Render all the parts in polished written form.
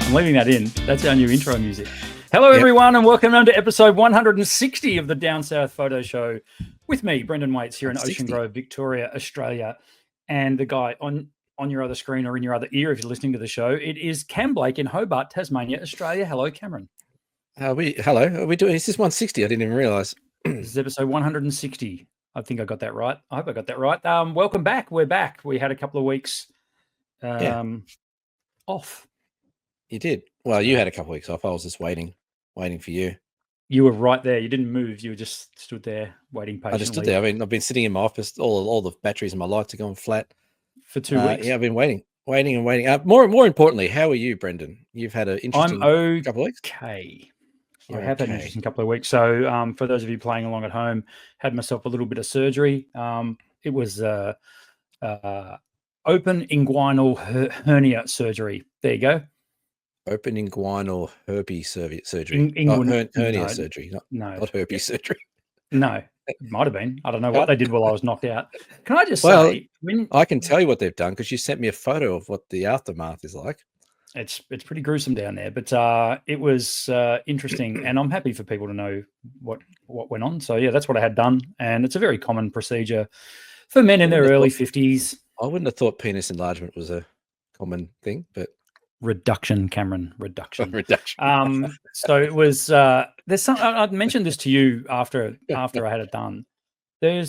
I'm leaving that in. That's our new intro music. Hello, everyone, and welcome on to episode 160 of the Down South Photo Show with me, Brendan Waits, here in Ocean Grove, Victoria, Australia, and the guy on your other screen or in your other ear if you're listening to the show. It is Cam Blake in Hobart, Tasmania, Australia. Hello, Cameron. Hello. Are we doing? Is this 160? I didn't even realise. This is episode 160. I think I got that right. I hope I got that right. Welcome back. We're back. We had a couple of weeks off. You did. Well, you had a couple of weeks off. I was just waiting for you. You were right there. You didn't move. You just stood there waiting patiently. I just stood there. I mean, I've been sitting in my office. All the batteries in my lights are going flat for 2 weeks. Yeah, I've been waiting. More importantly, how are you, Brendan? You've had an interesting couple of weeks. Okay. I have had an interesting couple of weeks. So for those of you playing along at home, had myself a little bit of surgery. It was open inguinal hernia surgery. There you go. Open inguinal herpes surgery. Hernia surgery, not herpes surgery. No, it might have been. I don't know what they did while I was knocked out. Can I just say? I can tell you what they've done because you sent me a photo of what the aftermath is like. It's pretty gruesome down there, but it was interesting, and I'm happy for people to know what went on. So yeah, that's what I had done, and it's a very common procedure for men in their early 50s. I wouldn't have thought penis enlargement was a common thing, but reduction, Cameron, reduction. Reduction. So it was. There's some. I mentioned this to you after I had it done. I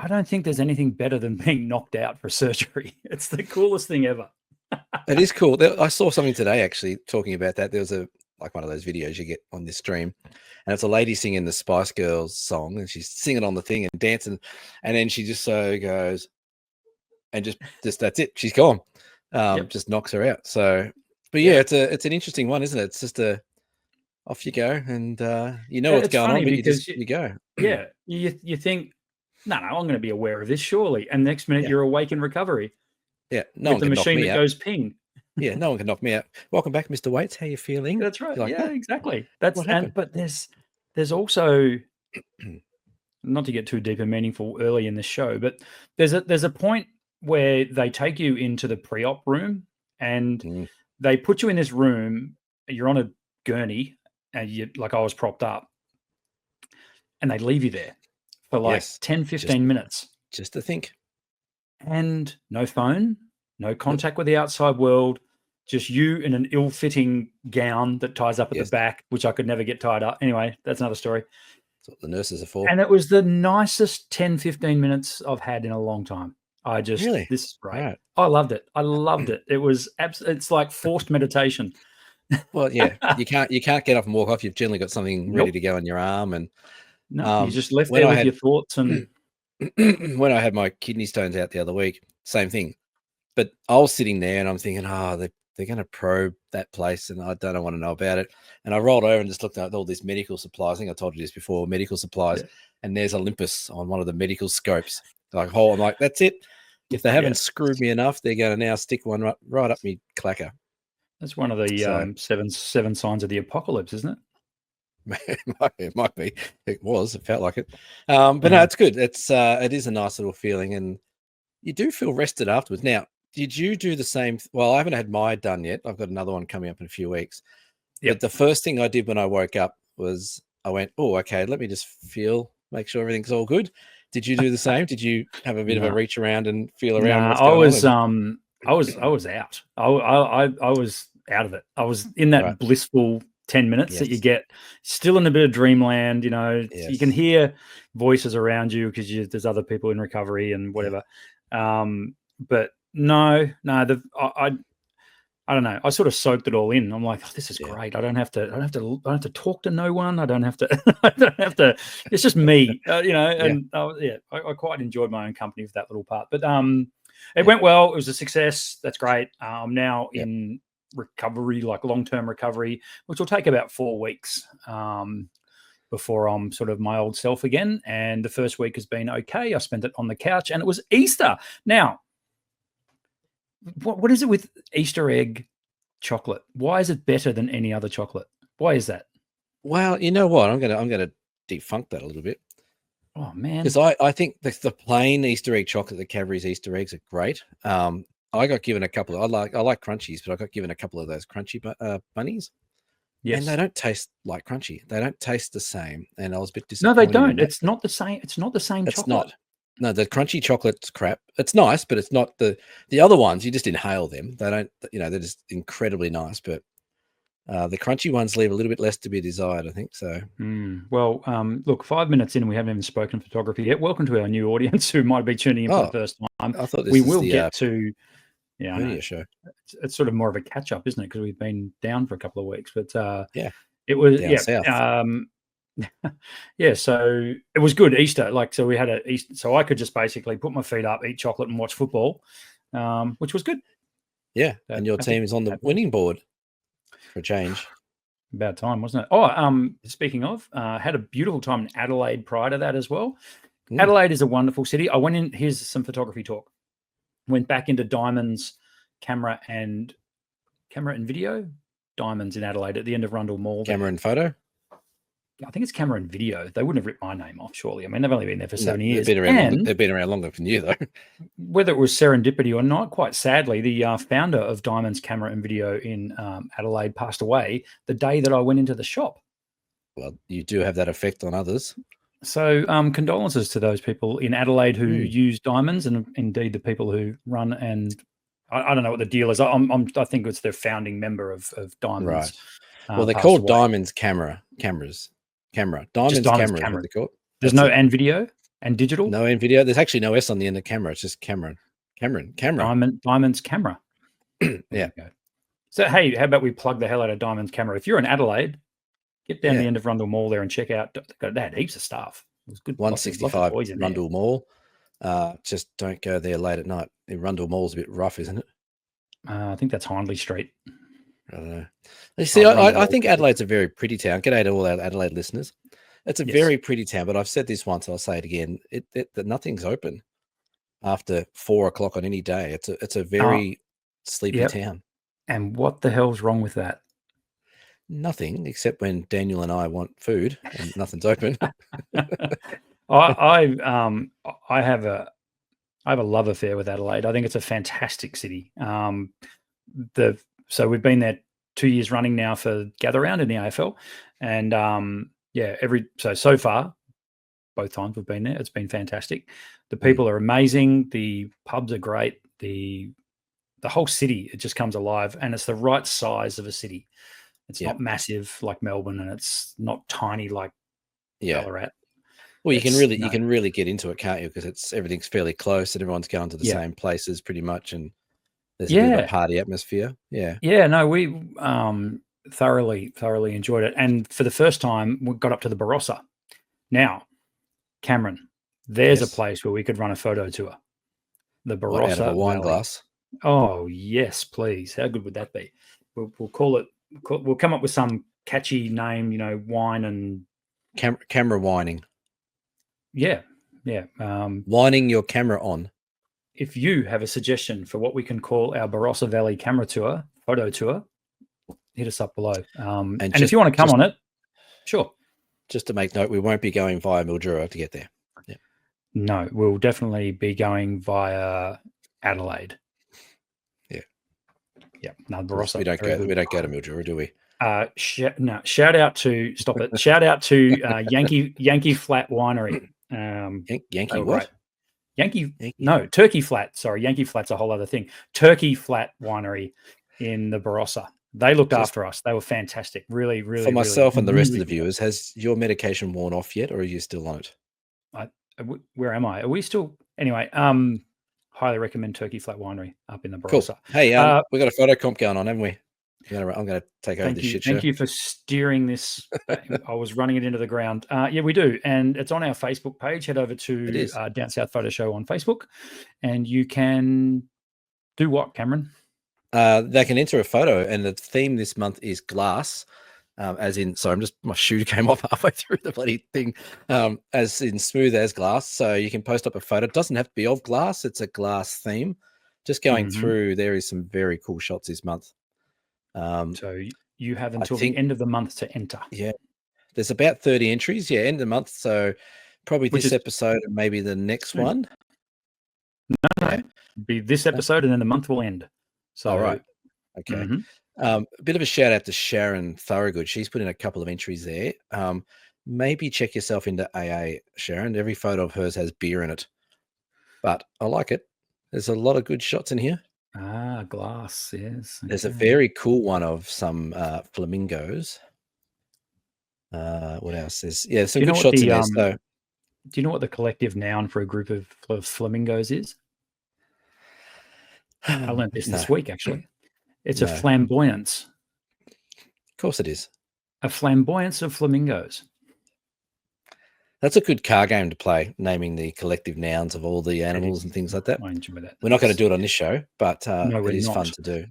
don't think there's anything better than being knocked out for surgery. It's the coolest thing ever. It is cool. I saw something today actually talking about that. There was one of those videos you get on this stream, and it's a lady singing the Spice Girls song, and she's singing on the thing and dancing, and then she just goes, and just that's it. She's gone. Just knocks her out. So, but yeah, it's an interesting one, isn't it? It's just off you go, and you know what's going on, but you go. Yeah, you think, no, I'm going to be aware of this surely, and next minute you're awake in recovery. Yeah, no one can knock me out. The machine that goes ping. Yeah, no one can knock me out. Welcome back, Mr. Waits. How you feeling? That's right. Exactly. But there's also, not to get too deep and meaningful early in the show, but there's a point where they take you into the pre-op room and they put you in this room. You're on a gurney, and I was propped up, and they leave you there for 10, 15 minutes. Just to think. And no phone, no contact with the outside world, just you in an ill-fitting gown that ties up at the back, which I could never get tied up. Anyway, that's another story. That's what the nurses are for. And it was the nicest 10, 15 minutes I've had in a long time. This is great. Right. I loved it. It was it's like forced meditation. Well, yeah, you can't get up and walk off. You've generally got something ready to go on your arm, and you're just left there with your thoughts. And when I had my kidney stones out the other week, same thing. But I was sitting there and I'm thinking, they're going to probe that place, and I don't want to know about it. And I rolled over and just looked at all these medical supplies. I think I told you this before, medical supplies. Yeah. And there's Olympus on one of the medical scopes. I'm like, that's it. If they haven't screwed me enough, they're going to now stick one right up me clacker. That's one of the seven signs of the apocalypse, isn't it? It might be. It felt like it. But no, it's good. It is a nice little feeling, and you do feel rested afterwards. Now, did you do the same? Well, I haven't had mine done yet. I've got another one coming up in a few weeks. But the first thing I did when I woke up was I went, oh, okay, let me just make sure everything's all good. Did you do the same? Did you have a bit of a reach around and feel around? I was out. I was out of it. I was in that blissful 10 minutes that you get, still in a bit of dreamland. You can hear voices around you because there's other people in recovery and whatever. But no, I don't know. I sort of soaked it all in. I'm like, this is great. I don't have to talk to no one. I don't have to. It's just me, And I quite enjoyed my own company for that little part. But it went well. It was a success. That's great. I'm now in recovery, like long-term recovery, which will take about 4 weeks before I'm sort of my old self again. And the first week has been okay. I spent it on the couch, and it was Easter. Now, what is it with Easter egg chocolate? Why is it better than any other chocolate? Why is that? Well, you know what? I'm gonna defunk that a little bit. Oh man, because I think the plain Easter egg chocolate, the Cadbury's Easter eggs are great. I got given a couple. I like crunchies, but I got given a couple of those crunchy bunnies. Yes. And they don't taste like crunchy. They don't taste the same. And I was a bit No, disappointed. they don't. It's not the same. It's not the same It's chocolate. not. No, the crunchy chocolate's crap. It's nice, but it's not the other ones. You just inhale them. They don't, they're just incredibly nice. But the crunchy ones leave a little bit less to be desired, I think. So, well, look, 5 minutes in, and we haven't even spoken photography yet. Welcome to our new audience who might be tuning in for the first time. I thought we will get to, show. It's sort of more of a catch up, isn't it? Because we've been down for a couple of weeks, but it was south. Yeah, so it was good Easter. So we had a Easter, so I could just basically put my feet up, eat chocolate, and watch football, which was good. Yeah, and your team is on the winning board for a change. About time, wasn't it? Oh, speaking of, had a beautiful time in Adelaide prior to that as well. Adelaide is a wonderful city. I went in. Here's some photography talk. Went back into Diamonds camera and video. Diamonds in Adelaide at the end of Rundle Mall. Camera and photo. I think it's camera and video. They wouldn't have ripped my name off, surely. I mean, they've only been there for 7 years. They've been around longer than you, though. Whether it was serendipity or not, quite sadly, the founder of Diamonds Camera and Video in Adelaide passed away the day that I went into the shop. Well, you do have that effect on others. So condolences to those people in Adelaide who use Diamonds, and indeed the people who run and I don't know what the deal is. I think it's their founding member of Diamonds. Right. Well, they're called Diamonds cameras. Diamonds camera. What they're called. There's no and video and digital. No and video. There's actually no S on the end of camera. It's just Cameron. Diamonds camera. Yeah. So hey, how about we plug the hell out of Diamonds camera? If you're in Adelaide, get down the end of Rundle Mall there and check out. They had heaps of stuff. It was good. 165 Rundle Mall. Just don't go there late at night. Rundle Mall's a bit rough, isn't it? I think that's Hindley Street. I don't know. You see, I think Adelaide's a very pretty town. G'day to all our Adelaide listeners. It's a very pretty town, but I've said this once, I'll say it again. That nothing's open after 4 o'clock on any day. It's a very sleepy town. And what the hell's wrong with that? Nothing, except when Daniel and I want food and nothing's open. I have a love affair with Adelaide. I think it's a fantastic city. So we've been there 2 years running now for Gather Round in the AFL, and so far, both times we've been there, it's been fantastic. The people are amazing. The pubs are great. The whole city, it just comes alive, and it's the right size of a city. It's not massive like Melbourne, and it's not tiny like Ballarat. Well, you can really get into it, can't you? Because everything's fairly close, and everyone's going to the same places pretty much, and there's a bit of a party atmosphere. Yeah. No, we thoroughly enjoyed it, and for the first time, we got up to the Barossa. Now, Cameron, there's a place where we could run a photo tour. The Barossa out of a wine glass. Oh yes, please. How good would that be? We'll call it. We'll come up with some catchy name, wine and camera whining. Yeah. Whining your camera on. If you have a suggestion for what we can call our Barossa Valley camera tour, photo tour, hit us up below. And if you want to come on it, sure. Just to make note, we won't be going via Mildura to get there. Yeah. No, we'll definitely be going via Adelaide. Yeah. No, Barossa. We don't go to Mildura, do we? Shout out to Shout out to Yankee Flat Winery. Yankee what? Yankee. No, Turkey Flat. Sorry, Yankee Flat's a whole other thing. Turkey Flat Winery in the Barossa. They looked after us. They were fantastic. Really. For myself and the rest of the viewers, has your medication worn off yet, or are you still on it? Where am I? Are we still? Anyway, highly recommend Turkey Flat Winery up in the Barossa. Cool. Hey, we've got a photo comp going on, haven't we? I'm going to take over this shit show. Thank you for steering this. I was running it into the ground. Yeah, we do. And it's on our Facebook page. Head over to Down South Photo Show on Facebook. And you can do what, Cameron? They can enter a photo. And the theme this month is glass. My shoe came off halfway through the bloody thing. As in smooth as glass. So you can post up a photo. It doesn't have to be of glass. It's a glass theme. Just going through, there is some very cool shots this month. So you have until the end of the month to enter. Yeah, there's about 30 entries. Yeah, end of the month. So probably this episode and maybe the next one. No. Be this episode, and then the month will end. So, all right. Okay. A bit of a shout out to Sharon Thorogood. She's put in a couple of entries there. Maybe check yourself into AA, Sharon. Every photo of hers has beer in it, but I like it. There's a lot of good shots in here. Glass. Yes. Okay. There's a very cool one of some flamingos. What else? There's some good shots in there. So, do you know what the collective noun for a group of flamingos is? I learned this week, actually. It's a flamboyance. Of course it is. A flamboyance of flamingos. That's a good car game to play, naming the collective nouns of all the animals and things like that. I enjoy that. We're not going to do it on this show, but no, it is fun to do.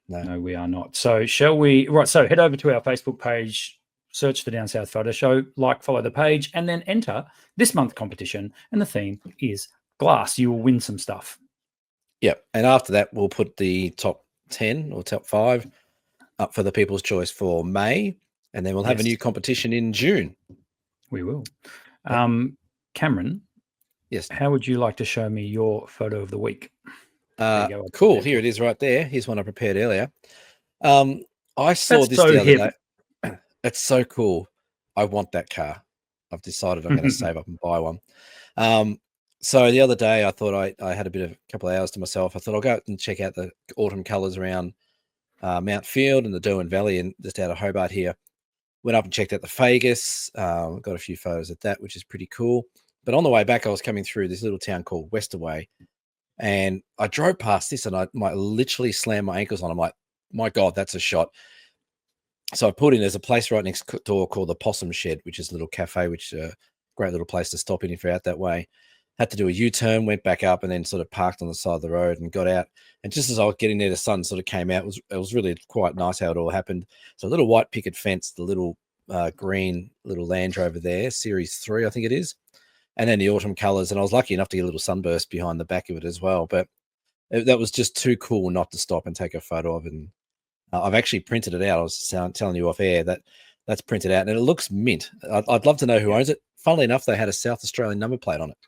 No, we are not. So shall we? Right. So head over to our Facebook page, search the Down South Photo Show, follow the page, and then enter this month's competition. And the theme is glass. You will win some stuff. Yep. And after that, we'll put the top 10 or top 5 up for the People's Choice for May. And then we'll have a new competition in June. We will. Cameron. Yes. How would you like to show me your photo of the week? Cool. Here it is right there. Here's one I prepared earlier. I saw this the other day. It's so cool. I want that car. I've decided I'm going to save up and buy one. So the other day I thought I had a couple of hours to myself. I thought I'll go out and check out the autumn colours around Mount Field and the Derwent Valley and just out of Hobart here. Went up and checked out the Fagus. Got a few photos at that, which is pretty cool. But on the way back, I was coming through this little town called Westerway, and I drove past this, and I might literally slam my ankles on. I'm like, my God, that's a shot. So I put in, there's a place right next door called the Possum Shed, which is a little cafe, which is a great little place to stop in if you're out that way. Had to do a U-turn, went back up, and then sort of parked on the side of the road and got out. And just as I was getting there, the sun sort of came out. It was really quite nice how it all happened. So a little white picket fence, the little green little Land Rover there, Series 3, I think it is. And then the autumn colours. And I was lucky enough to get a little sunburst behind the back of it as well. But that was just too cool not to stop and take a photo of. And I've actually printed it out. I was telling you off air that's printed out. And it looks mint. I'd love to know who owns it. Funnily enough, they had a South Australian number plate on it.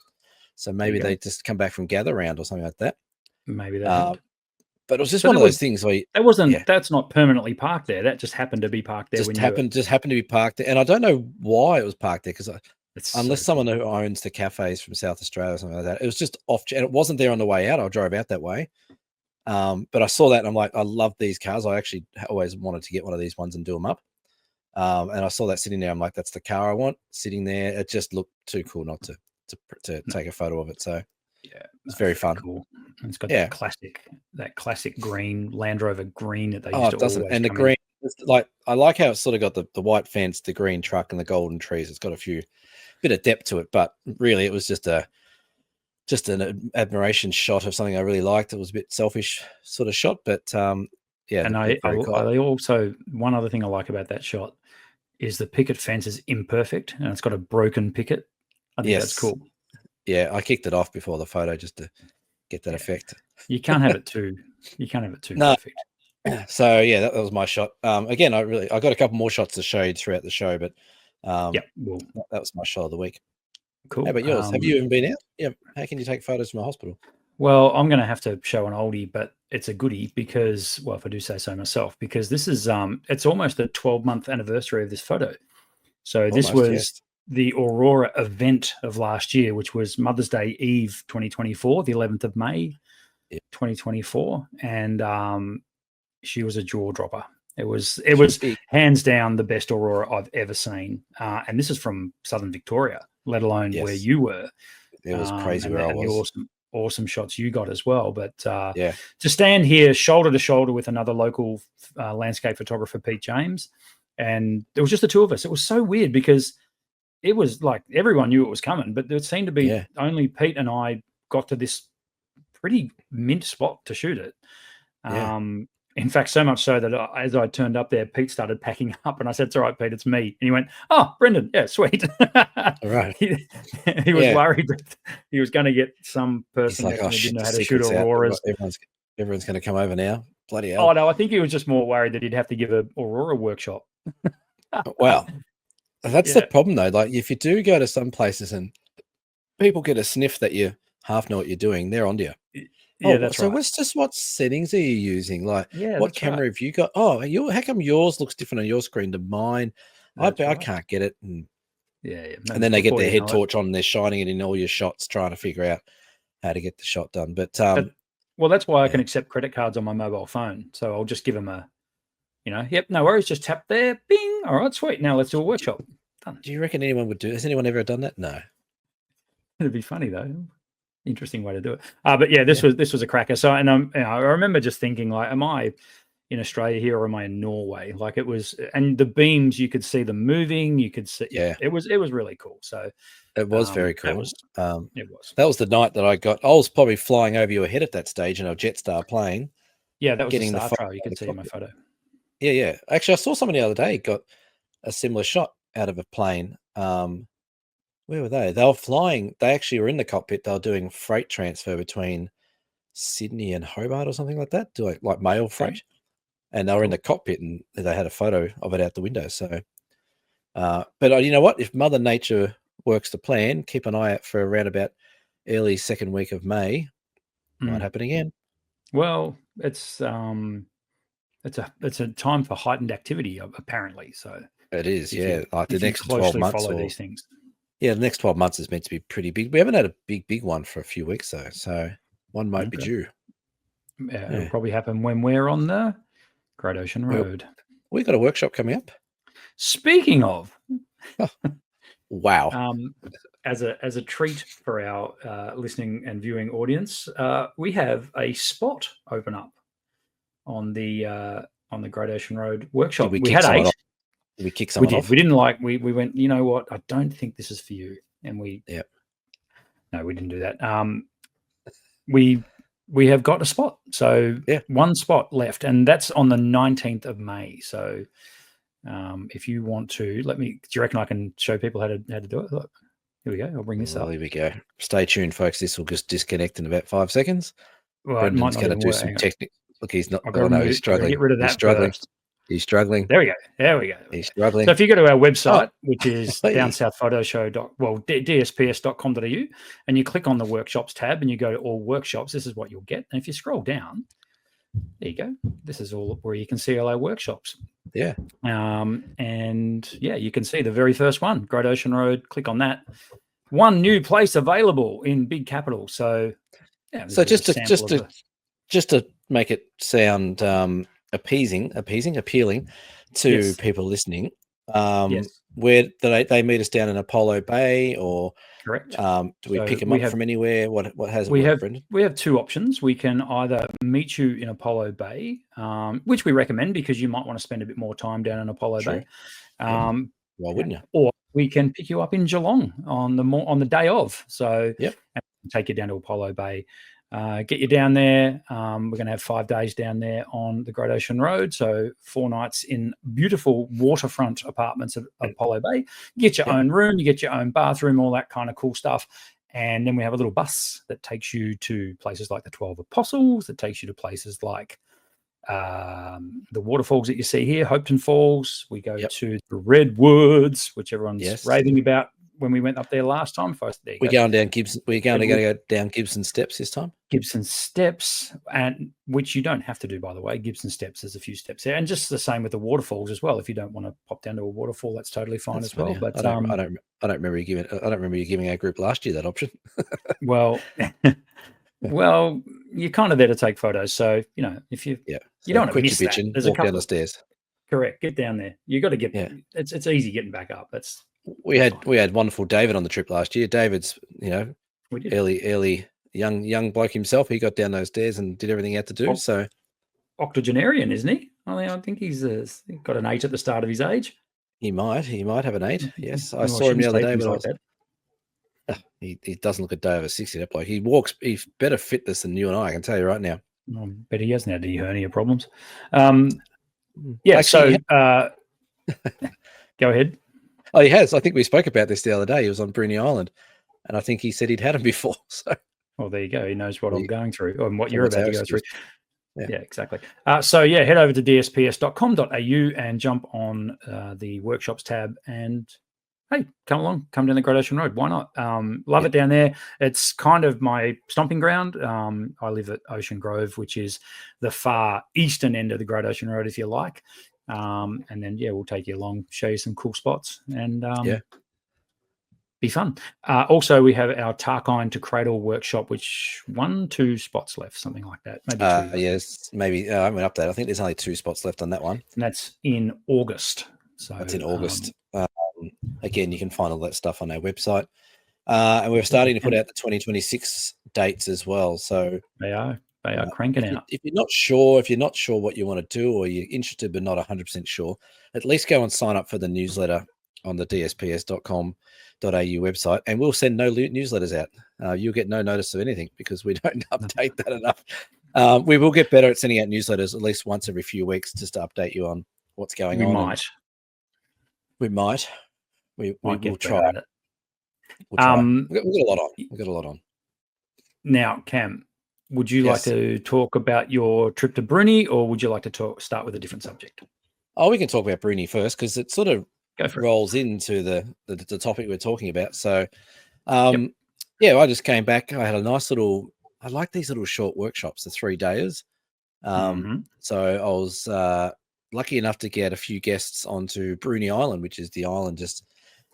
So maybe they just come back from Gather Round or something like that. Maybe that. But it was just one of those things where that's not permanently parked there. That just happened to be parked there. Just happened to be parked there. And I don't know why it was parked there, because unless someone who owns the cafes from South Australia or something like that, it was just off. And it wasn't there on the way out. I drove out that way. But I saw that and I'm like, I love these cars. I actually always wanted to get one of these ones and do them up. And I saw that sitting there. I'm like, that's the car I want sitting there. It just looked too cool not to take a photo of it. So it's very fun. Cool. And it's got that classic green Land Rover green that they used to always and the green, I like how it's sort of got the white fence, the green truck, and the golden trees. It's got a bit of depth to it, but really it was just an admiration shot of something I really liked. It was a bit selfish sort of shot, but And I also, one other thing I like about that shot is the picket fence is imperfect and it's got a broken picket. I think that's cool. Yeah, I kicked it off before the photo just to get that effect. You can't have it too. Perfect. So that was my shot. Again, I got a couple more shots to show you throughout the show, but that was my shot of the week. Cool. How about yours? Have you even been out? Yeah. How can you take photos from a hospital? Well, I'm going to have to show an oldie, but it's a goodie because, if I do say so myself, because this is it's almost the 12-month anniversary of this photo. So this was the Aurora event of last year, which was Mother's Day Eve 2024, the 11th of May 2024. And she was a jaw dropper. It was hands down the best Aurora I've ever seen. And this is from Southern Victoria, let alone where you were. It was crazy where I was. The awesome shots you got as well. But to stand here shoulder to shoulder with another local landscape photographer, Pete James, and it was just the two of us. It was so weird because it was like everyone knew it was coming, but it seemed to be only Pete and I got to this pretty mint spot to shoot it. In fact, so much so that as I turned up there, Pete started packing up and I said, "It's all right, Pete, it's me." And he went, "Oh, Brendan, yeah, sweet." All right. He was worried that he was going to get some person that didn't know how to shoot Auroras. Everyone's going to come over now. Bloody hell. Oh, no, I think he was just more worried that he'd have to give an Aurora workshop. Wow. That's the problem, though. Like, if you do go to some places and people get a sniff that you half know what you're doing, they're onto you. Yeah, that's so right. what settings are you using? Like, Yeah, what that's right. camera have you got? Oh, how come yours looks different on your screen to mine? I That's right. can't get it. And Yeah. then they get Before their you head know it. torch on and they're shining it in all your shots, trying to figure out how to get the shot done. But Well, that's why I can yeah. accept credit cards on my mobile phone. So I'll just give them a, yep, no worries, just tap there, bing. All right, sweet. Now let's do a workshop. Done. Do you reckon anyone would do? Has anyone ever done that? No. It'd be funny though. Interesting way to do it. But yeah, this was a cracker. So, and I remember just thinking, like, am I in Australia here or am I in Norway? Like, it was, and the beams, you could see them moving. You could see, it was really cool. So it was very cool. It was. That was the night that I was probably flying over your head at that stage in a Jetstar plane. Yeah, that was getting the star the trail. You could see in my photo. Yeah. Actually, I saw someone the other day got a similar shot out of a plane. Where were they? They were flying. They actually were in the cockpit. They were doing freight transfer between Sydney and Hobart or something like that, doing like mail freight. And they were in the cockpit, and they had a photo of it out the window. So, but you know what? If Mother Nature works the plan, keep an eye out for around about early second week of May. Might happen again. Well, it's a time for heightened activity, apparently. So it is, like the next 12 months. Follow these things. Yeah, the next 12 months is meant to be pretty big. We haven't had a big one for a few weeks though, so one might be due. Yeah, it'll probably happen when we're on the Great Ocean Road. We got a workshop coming up. Speaking of, wow! As a treat for our listening and viewing audience, we have a spot open up on the Great Ocean Road workshop. We had 8. Did we kick someone off? We didn't like. We went. You know what? I don't think this is for you. And we. Yeah. No, we didn't do that. We have got a spot. So one spot left, and that's on the 19th of May. So if you want to, do you reckon I can show people how to do it? Look, here we go. I'll bring this up. Here we go. Stay tuned, folks. This will just disconnect in about 5 seconds. Well, Brendan's going to do some technical. Look, he's not. Oh no, he's struggling. Get rid of that. He's struggling. First. He's struggling. There we go. He's struggling. So if you go to our website, which is downsouthphotoshow.dsps.com.au, and you click on the workshops tab and you go to all workshops, this is what you'll get. And if you scroll down, there you go. This is all where you can see all our workshops. Yeah. And you can see the very first one, Great Ocean Road. Click on that. One new place available in big capital. So so just to make it sound appealing to people listening. Where do they meet us down in Apollo Bay, or correct? Do we pick them up from anywhere? What has Brendan? We have 2 options. We can either meet you in Apollo Bay, which we recommend because you might want to spend a bit more time down in Apollo Bay. Why wouldn't you? Or we can pick you up in Geelong on the day of. So and take you down to Apollo Bay. Get you down there. We're going to have 5 days down there on the Great Ocean Road. So 4 nights in beautiful waterfront apartments of Apollo Bay. You get your own room, you get your own bathroom, all that kind of cool stuff. And then we have a little bus that takes you to places like the 12 Apostles, that takes you to places like the waterfalls that you see here, Hopeton Falls. We go to the Redwoods, which everyone's raving about. When we went up there last time, we're going down Gibson. We're going to go down Gibson Steps this time. Gibson Steps, and which you don't have to do, by the way. Gibson Steps, there's a few steps there, and just the same with the waterfalls as well. If you don't want to pop down to a waterfall, that's totally fine as well. But I don't remember you giving. I don't remember you giving our group last year that option. well, you're kind of there to take photos, so if you you don't want to miss that. There's walk down the stairs. Correct. Get down there. You got to get. Yeah. It's easy getting back up. We had wonderful David on the trip last year. David's, early young bloke himself. He got down those stairs and did everything he had to do. So octogenarian, isn't he? I think he's got an 8 at the start of his age. He might have an 8. Yes, I saw him the other day. But he doesn't look a day over 60. That bloke. He's better fitness than you and I can tell you right now. But he hasn't had any hernia problems. Actually, go ahead. Oh, he has. I think we spoke about this the other day. He was on Bruny Island, and I think he said he'd had him before. So, well, there you go. He knows what I'm going through and what you're about to go through. Yeah, exactly. Head over to dsps.com.au and jump on the workshops tab and hey, come along, come down the Great Ocean Road. Why not? Love it down there. It's kind of my stomping ground. I live at Ocean Grove, which is the far eastern end of the Great Ocean Road, if you like. And then, we'll take you along, show you some cool spots, and be fun. Also, we have our Tarkine to Cradle workshop, which 2 spots left, something like that. Maybe 2. Yes, maybe. I went up that. I think there's only 2 spots left on that one. And that's in August. So that's in August. Again, you can find all that stuff on our website. And we're starting to put out the 2026 dates as well. So they are cranking out. If you're not sure what you want to do, or you're interested but not 100% sure, at least go and sign up for the newsletter on the dsps.com.au website, and we'll send no newsletters out. You'll get no notice of anything because we don't update that enough. We will get better at sending out newsletters at least once every few weeks, just to update you on what's going on. We might. We will try. We'll try. We've got a lot on. Now, Cam, would you like to talk about your trip to Bruny, or would you like to start with a different subject? Oh, we can talk about Bruny first, because it sort of rolls into the topic we're talking about. So, I just came back. I had a nice little. I like these little short workshops, the 3 days. So I was lucky enough to get a few guests onto Bruny Island, which is the island just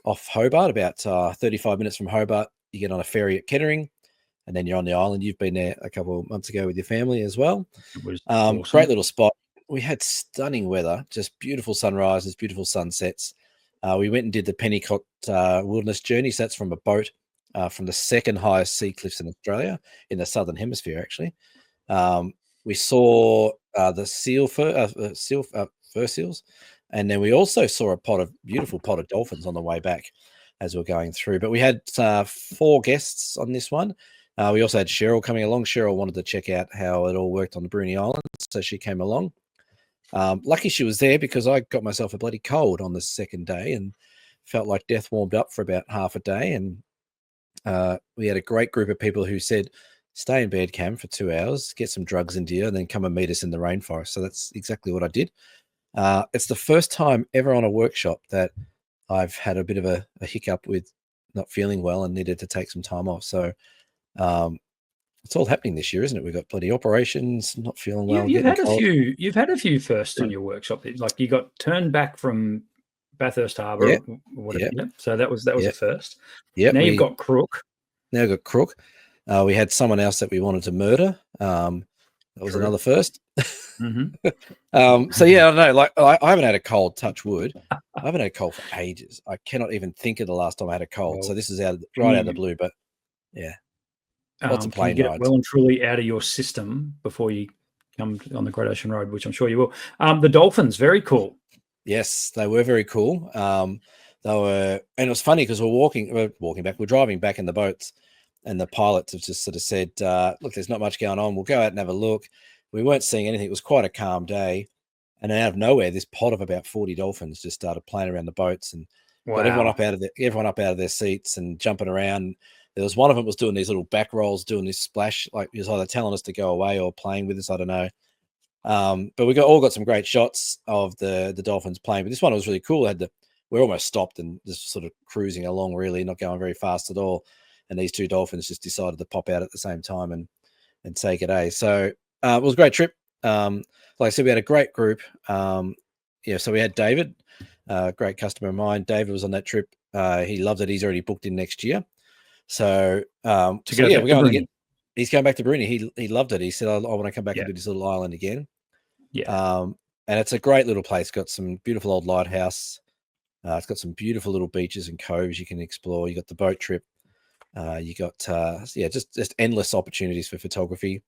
off Hobart, about 35 minutes from Hobart. You get on a ferry at Kettering, and then you're on the island. You've been there a couple of months ago with your family as well. It was awesome. Great little spot. We had stunning weather, just beautiful sunrises, beautiful sunsets. We went and did the Pennycott Wilderness Journey. So that's from a boat from the second highest sea cliffs in Australia, in the southern hemisphere, actually. We saw the fur seals, and then we also saw a beautiful pot of dolphins on the way back as we were going through. But we had 4 guests on this one. We also had Cheryl coming along. Cheryl wanted to check out how it all worked on the Bruny Island, so she came along. Lucky she was there, because I got myself a bloody cold on the second day and felt like death warmed up for about half a day. And we had a great group of people who said, stay in bed, Cam, for 2 hours, get some drugs into you, and then come and meet us in the rainforest. So that's exactly what I did. It's the first time ever on a workshop that I've had a bit of a hiccup with not feeling well and needed to take some time off. So it's all happening this year, isn't it? We've got bloody operations, not feeling well. You've had a few firsts on your workshop. Like you got turned back from Bathurst Harbour, whatever. Yep. So that was a first. Yeah. Now you've got Crook. We had someone else that we wanted to murder. That was another first. So yeah, I don't know. Like I haven't had a cold, touch wood. I haven't had a cold for ages. I cannot even think of the last time I had a cold. Well, so this is out of the blue, but yeah. Lots of plane get rides. It well and truly out of your system before you come on the Great Ocean Road, which I'm sure you will. The dolphins, very cool. Yes, they were very cool. They were, and it was funny because we're driving back in the boats, and the pilots have just sort of said, look, there's not much going on. We'll go out and have a look. We weren't seeing anything. It was quite a calm day. And then out of nowhere, this pod of about 40 dolphins just started playing around the boats and got everyone up out of their seats and jumping around. There was one of them was doing these little back rolls, doing this splash, like he was either telling us to go away or playing with us. I don't know. But we all got some great shots of the dolphins playing. But this one was really cool. We're almost stopped and just sort of cruising along, really not going very fast at all. And these 2 dolphins just decided to pop out at the same time and say g'day. So it was a great trip. Like I said, we had a great group. So we had David, a great customer of mine. David was on that trip. He loved it. He's already booked in next year. So we're going again. He's going back to Bruny. He loved it. He said, I want to come back and do this little island again. Yeah. And it's a great little place. Got some beautiful old lighthouse. It's got some beautiful little beaches and coves you can explore. You got the boat trip. You got just endless opportunities for photography.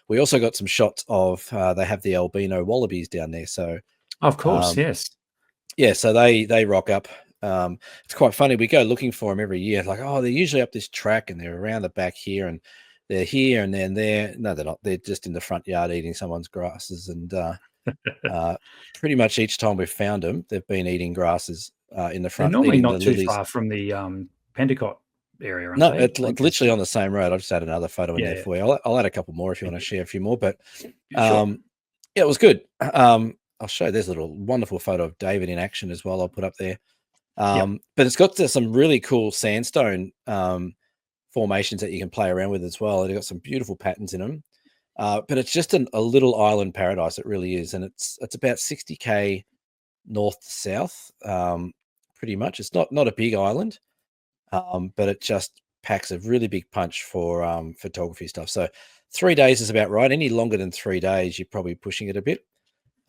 We also got some shots of they have the albino wallabies down there. So of course, yes. Yeah, so they rock up. It's quite funny. We go looking for them every year. Like, they're usually up this track and they're around the back here and they're here and then there. No, they're not. They're just in the front yard eating someone's grasses. And pretty much each time we've found them, they've been eating grasses in the front. They're normally not too far from the Pentecote area. No, it's literally on the same road. I'll just add another photo in there for you. I'll add a couple more if you want to share a few more. But it was good. I'll show you. There's a little wonderful photo of David in action as well. I'll put up there. But it's got some really cool sandstone formations that you can play around with as well. They've got some beautiful patterns in them. But it's just a little island paradise. It really is. And it's about 60K north to south, pretty much. It's not a big island, but it just packs a really big punch for photography stuff. So 3 days is about right. Any longer than 3 days, you're probably pushing it a bit.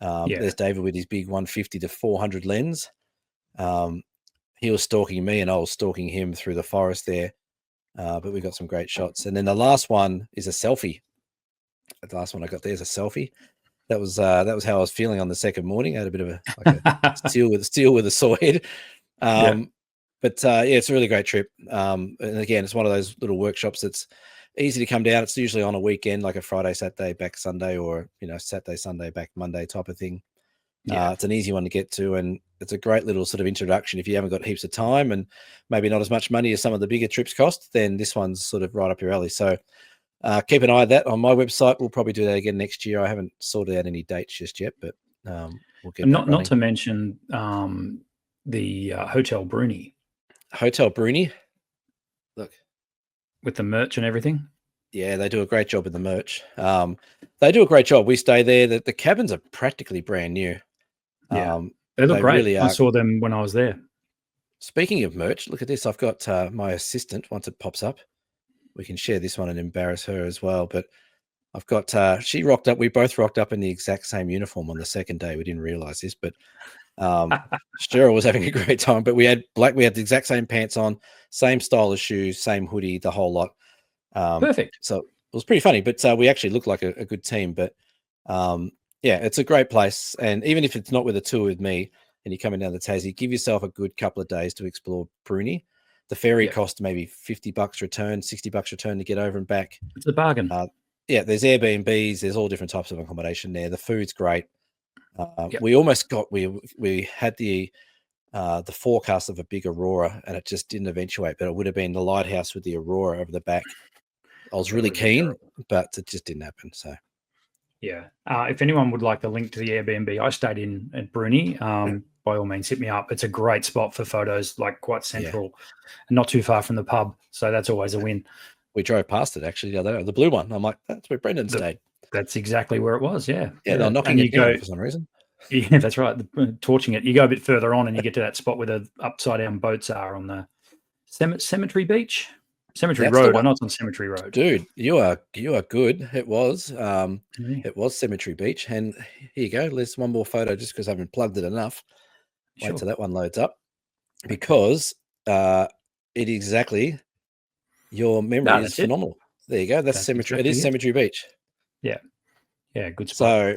There's David with his big 150 to 400 lens. He was stalking me and I was stalking him through the forest there. But we got some great shots. And then the last one is a selfie. The last one I got there is a selfie. That was how I was feeling on the second morning. I had a bit of a steel with a saw head. But it's a really great trip. And again, it's one of those little workshops that's easy to come down. It's usually on a weekend, like a Friday, Saturday, back Sunday, or Saturday, Sunday, back Monday type of thing. It's an easy one to get to, and it's a great little sort of introduction. If you haven't got heaps of time and maybe not as much money as some of the bigger trips cost, then this one's sort of right up your alley. So keep an eye on that on my website. We'll probably do that again next year. I haven't sorted out any dates just yet, but we'll get not to mention the Hotel Bruny. Hotel Bruny. Look. With the merch and everything. Yeah, they do a great job with the merch. They do a great job. We stay there. The cabins are practically brand new. Yeah, they look great. Really I saw them when I was there. Speaking of merch, look at this. I've got my assistant. Once it pops up, we can share this one and embarrass her as well. But I've got she rocked up. We both rocked up in the exact same uniform on the second day. We didn't realize this, but Cheryl was having a great time. But we had the exact same pants on, same style of shoes, same hoodie, the whole lot. Perfect. So it was pretty funny, but we actually looked like a good team. But yeah, it's a great place. And even if it's not with a tour with me and you're coming down the Tassie, give yourself a good couple of days to explore Bruny. The ferry cost maybe $50 return, $60 return to get over and back. It's a bargain. There's Airbnbs. There's all different types of accommodation there. The food's great. We almost got, we had the forecast of a big Aurora and it just didn't eventuate, but it would have been the lighthouse with the Aurora over the back. I was really keen, but it just didn't happen. So, yeah. If anyone would like the link to the Airbnb, I stayed in at Bruny. By all means, hit me up. It's a great spot for photos, like quite central and not too far from the pub. So that's always a win. We drove past it actually the other day, the blue one. I'm like, that's where Brendan stayed. That's exactly where it was. Yeah. They're knocking it down for some reason. Yeah, that's right. Torching it. You go a bit further on and you get to that spot where the upside down boats are on the Cemetery Beach. Cemetery Road. I know it's on Cemetery Road. Dude, you are good. It was. It was Cemetery Beach. And here you go. There's one more photo just because I haven't plugged it enough. Wait till that one loads up. Because it exactly your memory is phenomenal. There you go. That's Cemetery. Exactly it is Cemetery Beach. Yeah. Yeah, good spot. So,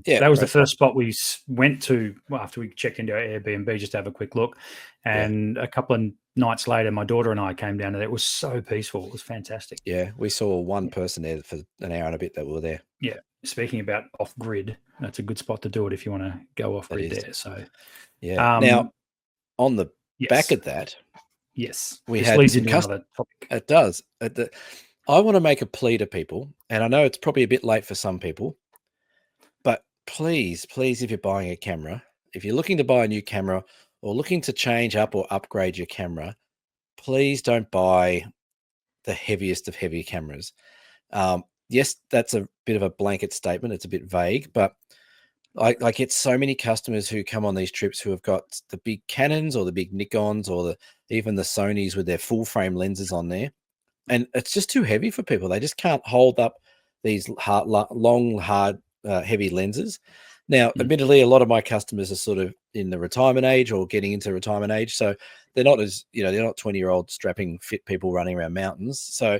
that was the first spot we went to after we checked into our Airbnb just to have a quick look. And a couple of nights later, my daughter and I came down there. It was so peaceful. It was fantastic. Yeah, we saw one person there for an hour and a bit that were there. Yeah. Speaking about off-grid, that's a good spot to do it if you want to go off-grid there. So, yeah. Now, on the back of that, we had leads into another topic. It does. I want to make a plea to people, and I know it's probably a bit late for some people, but please, if you're buying a camera, if you're looking to buy a new camera or looking to change up or upgrade your camera, please don't buy the heaviest of heavy cameras. Yes, that's a bit of a blanket statement. It's a bit vague, but I get so many customers who come on these trips who have got the big Canons or the big Nikons or even the Sonys with their full frame lenses on there. And it's just too heavy for people. They just can't hold up these long, heavy lenses. Now, admittedly, a lot of my customers are sort of in the retirement age or getting into retirement age. So they're not as, they're not 20-year-old strapping fit people running around mountains. So,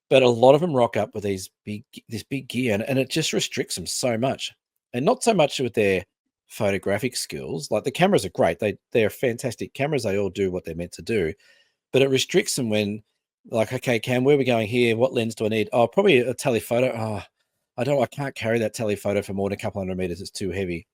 but a lot of them rock up with this big gear and it just restricts them so much. And not so much with their photographic skills. Like the cameras are great. They're fantastic cameras. They all do what they're meant to do. But it restricts them when, like, okay, Cam, where are we going here? What lens do I need? Oh, probably a telephoto. Oh, I can't carry that telephoto for more than a couple hundred meters. It's too heavy.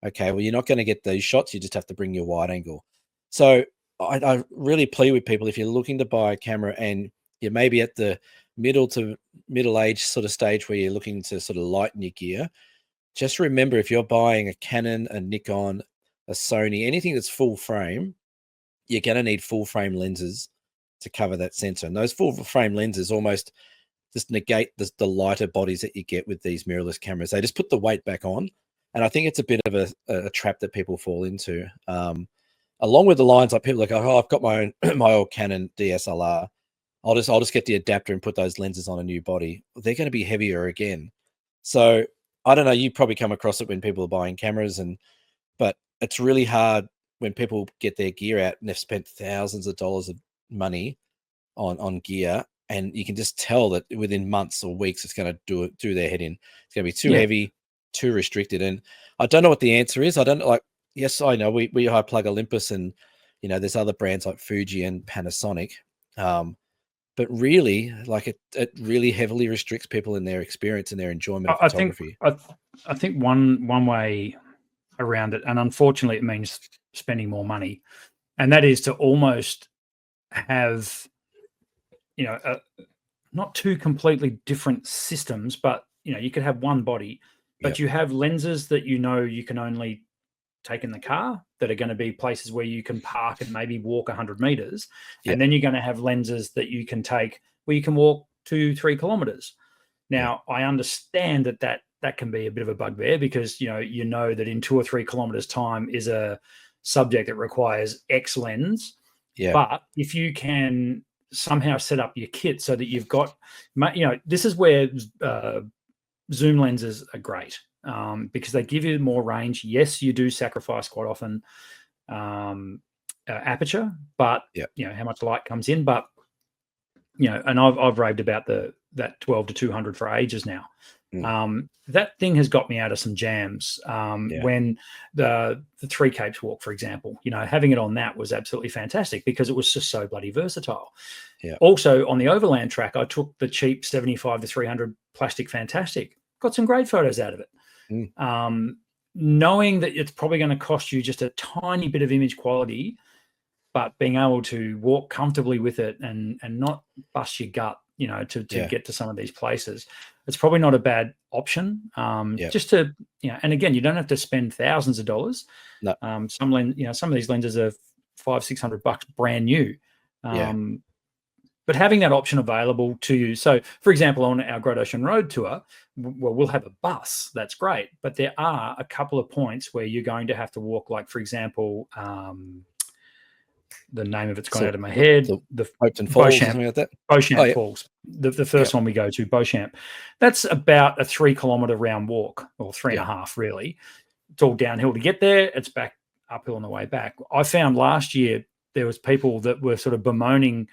Okay, well, you're not going to get these shots. You just have to bring your wide angle. So I really plead with people, if you're looking to buy a camera and you're maybe at the middle to middle age sort of stage where you're looking to sort of lighten your gear, just remember, if you're buying a Canon, a Nikon, a Sony, anything that's full frame, you're going to need full frame lenses to cover that sensor. And those full frame lenses almost just negate the lighter bodies that you get with these mirrorless cameras. They just put the weight back on. And I think it's a bit of a trap that people fall into. Along with the lines like people like, oh, I've got my own, my old Canon DSLR. I'll just get the adapter and put those lenses on a new body. They're going to be heavier again. So I don't know. You probably come across it when people are buying cameras, but it's really hard when people get their gear out and they've spent thousands of dollars of money on gear, and you can just tell that within months or weeks it's going to do their head in. It's going to be too heavy, too restricted, and I don't know what the answer is. I don't like. Yes, I know we high plug Olympus, and there's other brands like Fuji and Panasonic. But really, like it really heavily restricts people in their experience and their enjoyment of photography. I think one way around it, and unfortunately it means spending more money, and that is to almost have, not two completely different systems, but you could have one body, but you have lenses that you can only take in the car that are going to be places where you can park and maybe walk 100 meters. And then you're going to have lenses that you can take where you can walk 2-3 kilometers. Now, I understand that can be a bit of a bugbear because, you know that in 2 or 3 kilometers time is a subject that requires X lens. Yeah. But if you can somehow set up your kit so that you've got, this is where zoom lenses are great. Because they give you more range. Yes, you do sacrifice quite often aperture, but how much light comes in. But and I've raved about that 12 to 200 for ages now. That thing has got me out of some jams. When the Three Capes walk, for example, having it on that was absolutely fantastic because it was just so bloody versatile. Also on the overland track, I took the cheap 75 to 300 plastic Fantastic. Got some great photos out of it. Knowing that it's probably going to cost you just a tiny bit of image quality, but being able to walk comfortably with it and not bust your gut, to get to some of these places, it's probably not a bad option. Just to, and again, you don't have to spend thousands of dollars. No. Some of these lenses are $500-600 brand new. But having that option available to you. So, for example, on our Great Ocean Road tour, we'll have a bus. That's great. But there are a couple of points where you're going to have to walk, like, for example, the name of it's gone out of my head. The Beauchamp Falls, something like that. Beauchamp Falls. The first one we go to, Beauchamp. That's about a 3 kilometer round walk, or 3.5 really. It's all downhill to get there. It's back uphill on the way back. I found last year there was people that were sort of bemoaning,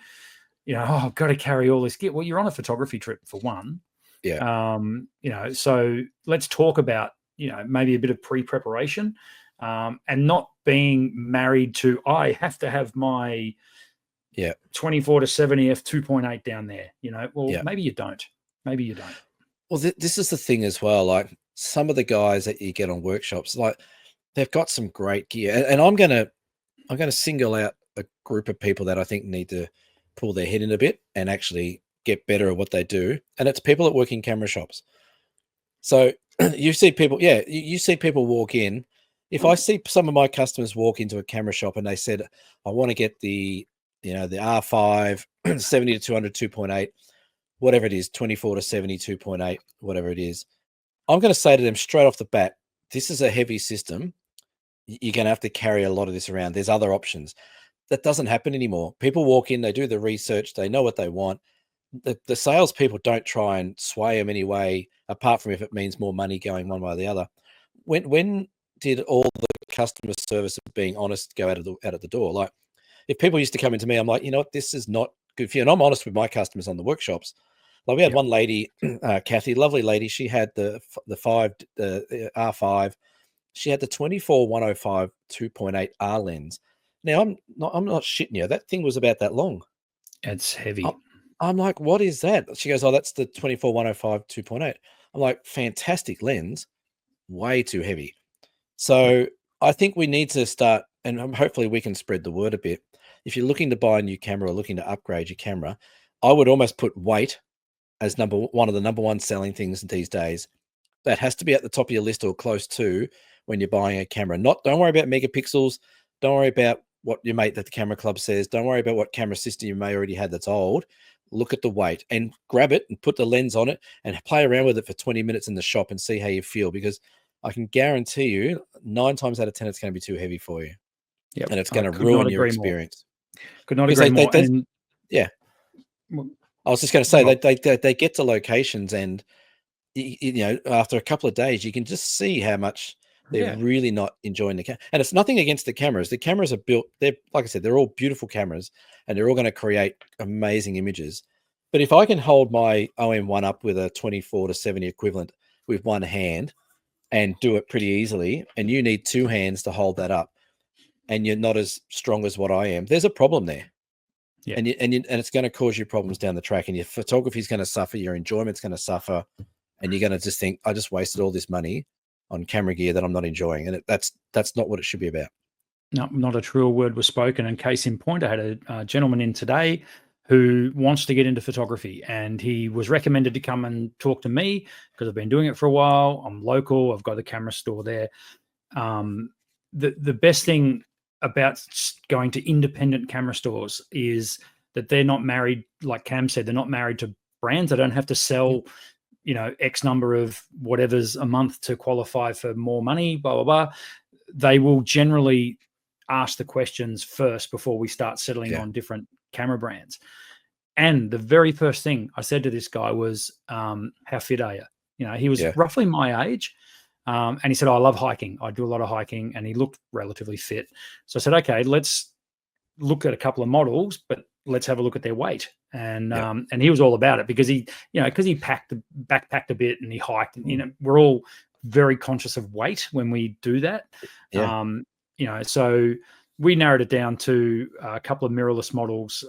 I've got to carry all this gear. Well, you're on a photography trip for one. So let's talk about, maybe a bit of pre-preparation and not being married to, I have to have my 24 to 70 f2.8 down there, maybe you don't. Well, this is the thing as well. Like some of the guys that you get on workshops, like they've got some great gear, and I'm going to single out a group of people that I think need to pull their head in a bit and actually get better at what they do. And it's people that work in camera shops. So you see people, you see people walk in. If I see some of my customers walk into a camera shop and they said, I want to get the R5, 70 to 200, 2.8, whatever it is, 24 to 70, 2.8, whatever it is, I'm going to say to them straight off the bat, this is a heavy system. You're going to have to carry a lot of this around. There's other options. That doesn't happen anymore. People walk in, they do the research, they know what they want. The salespeople don't try and sway them anyway, apart from if it means more money going one way or the other. When did all the customer service of being honest go out of the door? Like, if people used to come into me, I'm like, what, this is not good for you. And I'm honest with my customers on the workshops. Like we had one lady, Kathy, lovely lady. She had the R5. She had the 24-105 2.8 R lens. Now, I'm not shitting you. That thing was about that long. It's heavy. I'm like, what is that? She goes, oh, that's the 24-105 2.8. I'm like, fantastic lens, way too heavy. So I think we need to start, and hopefully we can spread the word a bit. If you're looking to buy a new camera or looking to upgrade your camera, I would almost put weight as one of the number one selling things these days. That has to be at the top of your list or close to when you're buying a camera. Don't worry about megapixels. Don't worry about what your mate at the camera club says. Don't worry about what camera system you may already had that's old. Look at the weight and grab it and put the lens on it and play around with it for 20 minutes in the shop and see how you feel, because I can guarantee you 9 times out of 10 it's going to be too heavy for you. Yep. And it's going to ruin your experience. Could not agree more. Yeah. I was just going to say they get to locations and after a couple of days you can just see how much they're really not enjoying the camera. And it's nothing against the cameras. The cameras are built, they're, like I said, they're all beautiful cameras and they're all going to create amazing images. But if I can hold my OM1 up with a 24-70 equivalent with one hand and do it pretty easily, and you need 2 hands to hold that up, and you're not as strong as what I am, there's a problem there. Yeah. And it's going to cause you problems down the track, and your photography is going to suffer, your enjoyment's going to suffer, and you're going to just think, I just wasted all this money on camera gear that I'm not enjoying. And that's not what it should be about. No, not a truer word was spoken. And case in point, I had a gentleman in today who wants to get into photography, and he was recommended to come and talk to me because I've been doing it for a while. I'm local. I've got a camera store there. The best thing about going to independent camera stores is that they're not married, like Cam said, they're not married to brands. They don't have to sell, X number of whatever's a month to qualify for more money, blah, blah, blah. They will generally ask the questions first before we start settling on different camera brands. And the very first thing I said to this guy was, how fit are you? He was roughly my age. And he said, I love hiking. I do a lot of hiking. And he looked relatively fit. So I said, okay, let's look at a couple of models, but let's have a look at their weight. And and he was all about it because he backpacked a bit and he hiked. And, we're all very conscious of weight when we do that. So we narrowed it down to a couple of mirrorless models,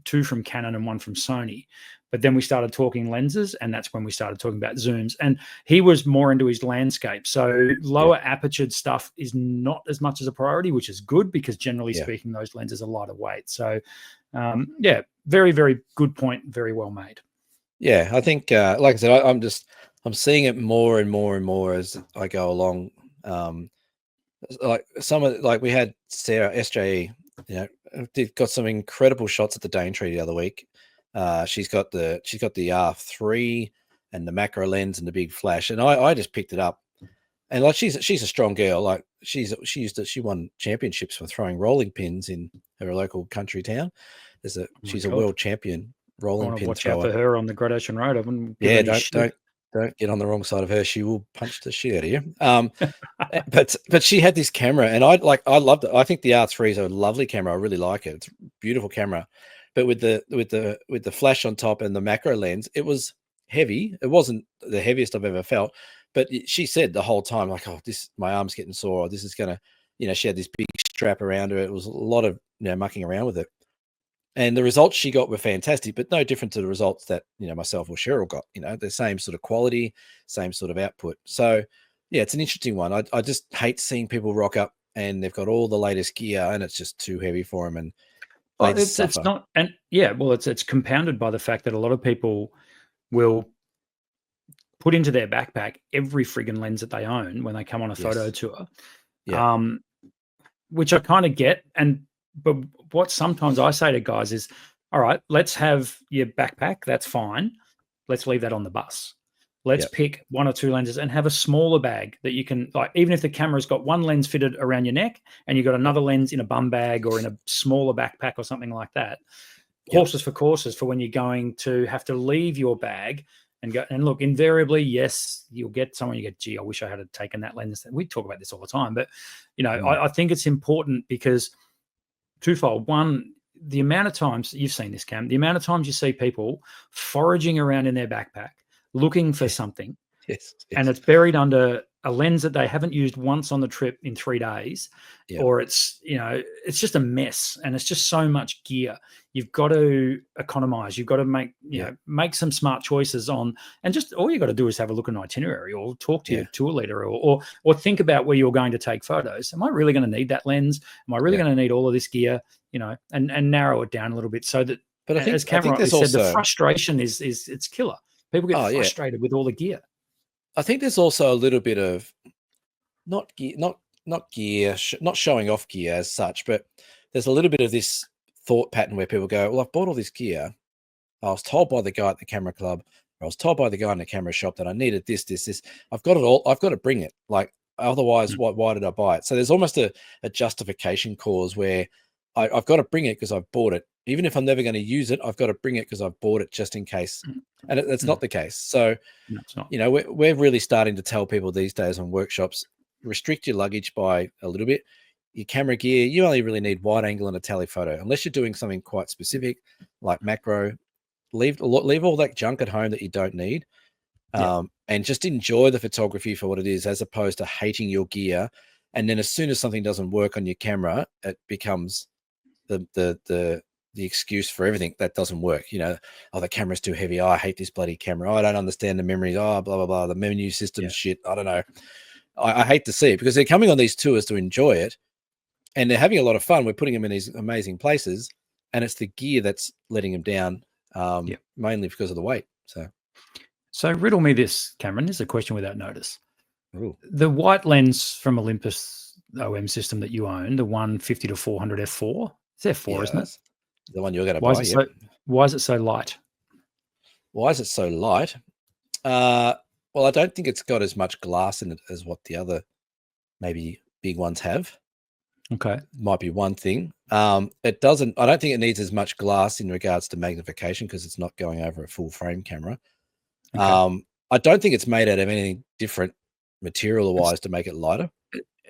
2 from Canon and 1 from Sony. But then we started talking lenses, and that's when we started talking about zooms. And he was more into his landscape. So lower apertured stuff is not as much as a priority, which is good because generally speaking, those lenses are lighter weight. So, very, very good point. Very well made. Yeah, I think, like I said, I'm seeing it more and more and more as I go along. Like we had Sarah SJE, got some incredible shots at the Daintree the other week. She's got the R3 and the macro lens and the big flash, and I just picked it up, and like she's a strong girl. Like she won championships for throwing rolling pins in her local country town. She's a world champion rolling pin watch thrower. Out for her on the Great Ocean Road. I wouldn't. Don't get on the wrong side of her. She will punch the shit out of you. But she had this camera, and I loved it. I think the R3 is a lovely camera. I really like it. It's a beautiful camera. But with the flash on top and the macro lens, it was heavy. It wasn't the heaviest I've ever felt. But she said the whole time, like, oh, my arm's getting sore, or this is gonna, she had this big strap around her. It was a lot of mucking around with it. And the results she got were fantastic, but no different to the results that, myself or Cheryl got, the same sort of quality, same sort of output. So yeah, it's an interesting one. I just hate seeing people rock up and they've got all the latest gear and it's just too heavy for them. And it's not, and it's compounded by the fact that a lot of people will put into their backpack every friggin' lens that they own when they come on a photo tour, which I kind of get. But what sometimes I say to guys is, all right, let's have your backpack. That's fine. Let's leave that on the bus. Let's pick 1 or 2 lenses and have a smaller bag that you can, like, even if the camera's got 1 lens fitted around your neck and you've got another lens in a bum bag or in a smaller backpack or something like that. Horses for courses for when you're going to have to leave your bag and go. And look, invariably, yes, you'll get someone, you get, gee, I wish I had taken that lens. We talk about this all the time, but, I think it's important because twofold. One, the amount of times you've seen this, Cam, the amount of times you see people foraging around in their backpack looking for something, and it's buried under a lens that they haven't used once on the trip in 3 days, or it's just a mess, and it's just so much gear. You've got to economize. You've got to make some smart choices on, and just all you got to do is have a look at an itinerary or talk to your tour leader or think about where you're going to take photos. Am I really going to need that lens? Am I really going to need all of this gear? And narrow it down a little bit so that. But as Cam rightly said, the frustration is it's killer. People get frustrated with all the gear. I think there's also a little bit of not not gear, not showing off gear as such, but there's a little bit of this thought pattern where people go, well, I've bought all this gear. I was told by the guy at the camera club, or I was told by the guy in the camera shop that I needed this. I've got it all. I've got to bring it. Like, otherwise, why did I buy it? So there's almost a justification cause where I've got to bring it because I've bought it. Even if I'm never going to use it, I've got to bring it because I've bought it just in case. And that's not the case. So, no, it's not. You know, we're really starting to tell people these days on workshops, restrict your luggage by a little bit. Your camera gear, you only really need wide angle and a telephoto. Unless you're doing something quite specific like macro, leave all that junk at home that you don't need. And just enjoy the photography for what it is, as opposed to hating your gear. And then as soon as something doesn't work on your camera, it becomes the excuse for everything that doesn't work. You know, oh, the camera's too heavy. Oh, I hate this bloody camera. Oh, I don't understand the memories. Oh, blah, blah, blah. The menu system shit. I don't know. I hate to see it, because they're coming on these tours to enjoy it and they're having a lot of fun. We're putting them in these amazing places, and it's the gear that's letting them down, mainly because of the weight. So riddle me this, Cameron. This is a question without notice. Ooh. The white lens from Olympus OM system that you own, the 150 to 400 f4, it's f4, isn't it? The one you're going to buy. Why is it so light? Why is it so light? Well, I don't think it's got as much glass in it as what the other maybe big ones have. Okay. Might be one thing. It doesn't, I don't think it needs as much glass in regards to magnification, because it's not going over a full frame camera. Okay. I don't think it's made out of anything different material wise to make it lighter.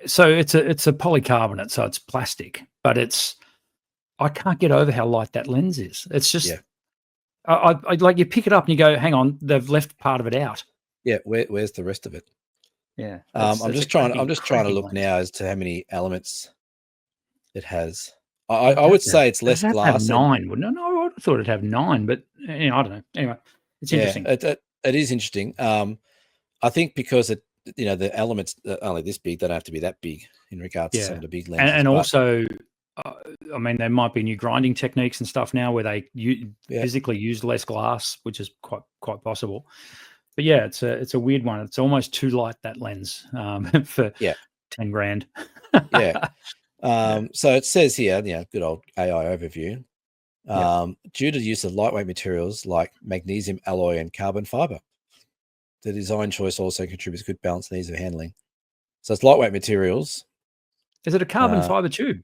So it's a polycarbonate, so it's plastic, but I can't get over how light that lens is. It's just, I like, you pick it up and you go, hang on, they've left part of it out. Yeah, where's the rest of it? Yeah, I'm just trying to look now as to how many elements it has. I would say it's less glass. Have 9, wouldn't it? No, I thought it'd have 9, but I don't know. Anyway, it's interesting. It is interesting. I think because the elements are only this big, they don't have to be that big in regards to some of the big lenses. And also, I mean, there might be new grinding techniques and stuff now where they physically use less glass, which is quite possible. But yeah, it's a weird one. It's almost too light, that lens, for 10 grand. So it says here, good old AI overview. Due to the use of lightweight materials like magnesium alloy and carbon fiber, the design choice also contributes good balance and ease of handling. So it's lightweight materials. Is it a carbon fiber tube?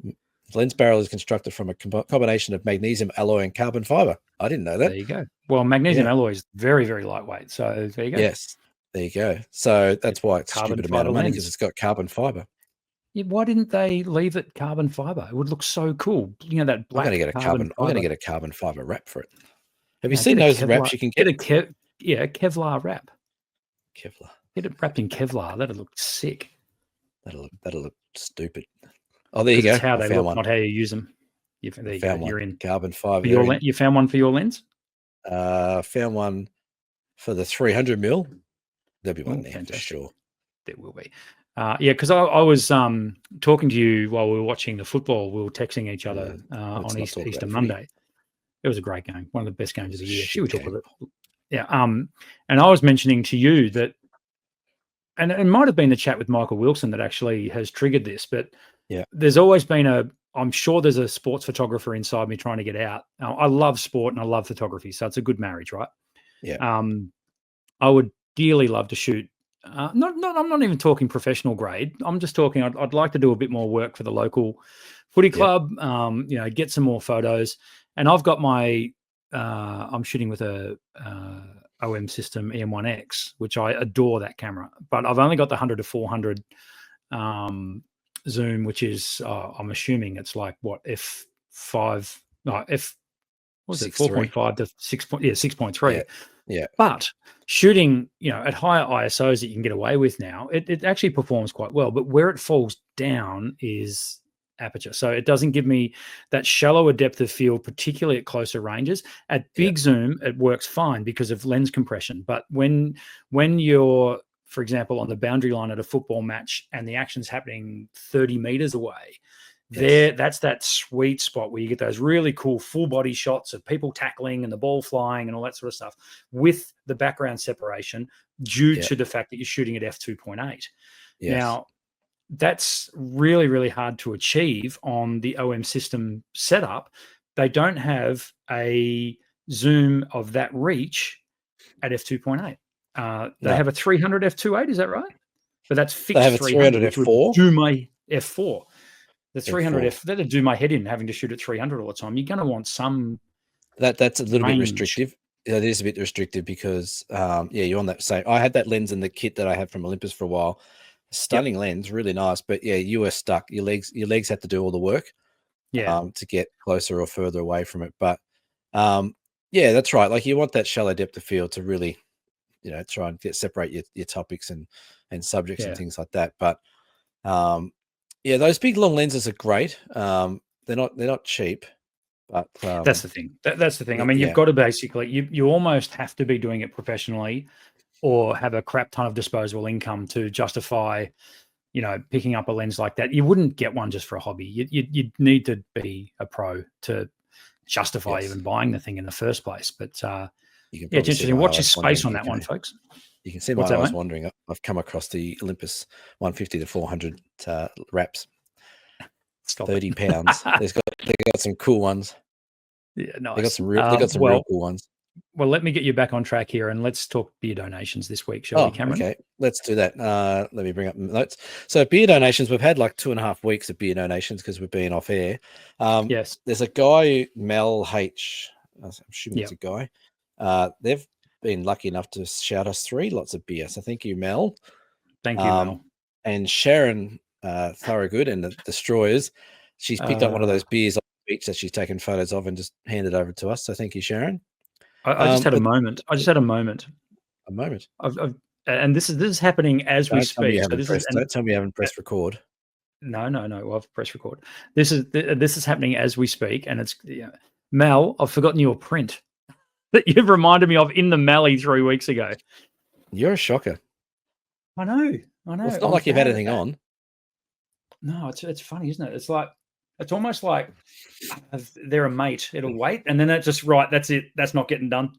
The lens barrel is constructed from a combination of magnesium alloy and carbon fiber. I didn't know that. There you go. Well, magnesium alloy is very, very lightweight. So there you go. Yes, there you go. So that's why it's a stupid amount of money, because it's got carbon fiber. Yeah, why didn't they leave it carbon fiber? It would look so cool. You know, that black. I'm going to get a carbon fiber wrap for it. Have you seen those wraps you can get? Kevlar wrap. Kevlar. Get it wrapped in Kevlar. That'd look sick. That'll look stupid. Oh, there you go. It's how they look, not how you use them. You're in carbon fiber. You found one for your lens? Found one for the 300 mil. There'll be one there for sure. There will be. Because I was talking to you while we were watching the football. We were texting each other on Easter Monday. It was a great game, one of the best games of the year. We talk about it. Yeah. And I was mentioning to you that, and it might have been the chat with Michael Wilson that actually has triggered this, but there's always been I'm sure there's a sports photographer inside me trying to get out. I love sport and I love photography, so it's a good marriage, right? Yeah. I would dearly love to shoot. I'm not even talking professional grade. I'm just talking, I'd like to do a bit more work for the local footy club, get some more photos. And I've got my, I'm shooting with a OM system EM1X, which I adore that camera, but I've only got the 100 to 400 zoom, which is, I'm assuming it's like what, F5, no, what was it, 4.5 to 6.3. Yeah. But shooting, at higher ISOs that you can get away with now, it actually performs quite well. But where it falls down is aperture. So it doesn't give me that shallower depth of field, particularly at closer ranges. At big zoom, it works fine because of lens compression. But when you're, for example, on the boundary line at a football match and the action's happening 30 meters away, that's that sweet spot where you get those really cool full body shots of people tackling and the ball flying and all that sort of stuff with the background separation due to the fact that you're shooting at f2.8. Now, that's really, really hard to achieve on the OM system setup. They don't have a zoom of that reach at f2.8. They have a 300 f2.8, is that right? But that's fixed. They have a 300 which would f4. do my f4. The 300 F4. that'd do my head in having to shoot at 300 all the time. You're going to want some. That's a little range. bit restrictive. It is a bit restrictive because, you're on that same. I had that lens in the kit that I had from Olympus for a while. Stunning lens, really nice. But yeah, you were stuck. Your legs had to do all the work. To get closer or further away from it. But yeah, that's right. Like you want that shallow depth of field to really, try and separate your topics and subjects and things like that. But those big long lenses are great. They're not cheap. But that's the thing. That's the thing. I mean, you've got to basically you almost have to be doing it professionally, or have a crap ton of disposable income to justify, picking up a lens like that. You wouldn't get one just for a hobby. You'd need to be a pro to justify even buying the thing in the first place. But it's interesting. Watch your space on that one, folks. You can see my eyes wandering. I've come across the Olympus 150 to 400 wraps. 30 pounds. They got some cool ones. Yeah, nice. They got some real cool ones. Well, let me get you back on track here, and let's talk beer donations this week, shall we, Cameron? Okay, let's do that. Let me bring up notes. So beer donations, we've had like 2.5 weeks of beer donations because we've been off air. Yes. There's a guy, Mel H. I'm assuming it's a guy. They've been lucky enough to shout us 3 lots of beer. So thank you, Mel. Thank you, Mel. And Sharon Thorogood and the Destroyers, she's picked up one of those beers on the beach that she's taken photos of and just handed over to us. So thank you, Sharon. I just had a moment. A moment. And this is happening as we speak. Don't tell me you haven't pressed record. No. Well, I've pressed record. This is happening as we speak, and it's Mel. I've forgotten your print that you've reminded me of in the Mally 3 weeks ago. You're a shocker. I know. Well, it's not like you've had anything on. No, it's funny, isn't it? It's almost like they're a mate. It'll wait, and then that's it. That's not getting done.